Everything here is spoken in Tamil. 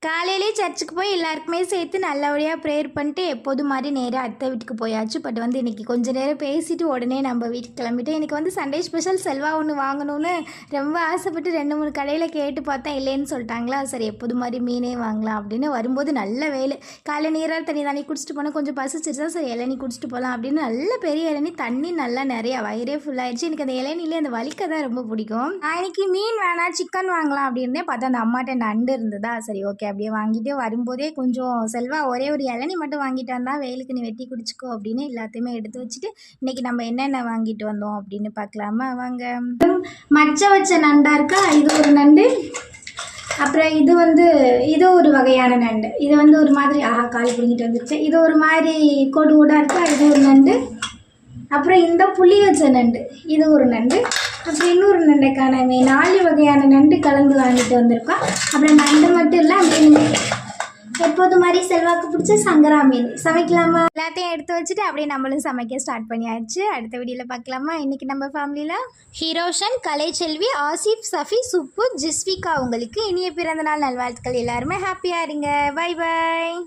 காலையிலே சர்ச்சுக்கு போய் எல்லாருக்குமே சேர்த்து நல்லபடியாக ப்ரேயர் பண்ணிட்டு எப்போதும் மாதிரி நேராக அத்தை வீட்டுக்கு போயாச்சு. பட் இன்றைக்கி கொஞ்சம் நேரம் பேசிவிட்டு உடனே நம்ம வீட்டுக்கு கிளம்பிட்டேன். எனக்கு சண்டே ஸ்பெஷல் செல்வா ஒன்று வாங்கணும்னு ரொம்ப ஆசைப்பட்டு 2-3 கடையில் கேட்டு பார்த்தேன். இல்லைன்னு சொல்லிட்டாங்களா. சரி எப்போதும் மாதிரி மீனே வாங்கலாம் அப்படின்னு வரும்போது நல்ல வேலை. காலையில் நீராக தண்ணி குடிச்சிட்டு போனால் கொஞ்சம் பசிச்சிருச்சா, சரி இளநீ குடிச்சிட்டு போகலாம் அப்படின்னு நல்ல பெரிய இளநீ, தண்ணி நல்லா நிறையா, வயிறே ஃபுல்லாகிடுச்சு. எனக்கு அந்த இளநிலே அந்த வலிக்க தான் ரொம்ப பிடிக்கும். நான் இன்றைக்கி மீன் வேணாம் சிக்கன் வாங்கலாம் அப்படின்னே பார்த்தா அந்த அம்மாட்ட நண்டு இருந்ததா. சரி ஓகே அப்படியே வாங்கிட்டு வரும்போதே கொஞ்சம் செல்வா ஒரே ஒரு இளநீ மட்டும் வாங்கிட்டு வந்தால் வெயிலுக்கு நீ வெட்டி குடிச்சிக்கோ அப்படின்னு எல்லாத்தையுமே எடுத்து வச்சுட்டு இன்றைக்கி நம்ம என்னென்ன வாங்கிட்டு வந்தோம் அப்படின்னு பார்க்கலாமா வாங்க. மச்ச வச்ச நண்டா இருக்கா, இது ஒரு நண்டு. அப்புறம் இது ஒரு வகையான நண்டு. இது ஒரு மாதிரி கால் பிடிங்கிட்டு வந்துருச்சு. இது ஒரு மாதிரி கோடு கோடாக இருக்கா, இது ஒரு நண்டு. அப்புறம் இந்த புளி வச்ச நண்டு, இது ஒரு நண்டு. அப்புறம் இன்னொரு நண்டை காணாமே, 4 வகையான நண்டு கலந்து வாங்கிட்டு வந்திருக்கோம். அப்புறம் நண்டு மட்டும் இல்லை, மீன் எப்போது மாதிரி செல்வாக்கு பிடிச்ச சங்கரா மீன் சமைக்கலாமா. எல்லாத்தையும் எடுத்து வச்சுட்டு அப்படியே நம்மளும் சமைக்க ஸ்டார்ட் பண்ணியாச்சு. அடுத்த வீடியோவில் பார்க்கலாமா. இன்றைக்கி நம்ம ஃபேமிலியில் ஹீரோஷன், கலைச்செல்வி, ஆசிஃப், சஃபி, சுப்பு, ஜிஸ்விகா உங்களுக்கு இனிய பிறந்தநாள் நல்வாழ்த்துக்கள். எல்லாருமே ஹாப்பியாக இருங்க. Bye bye.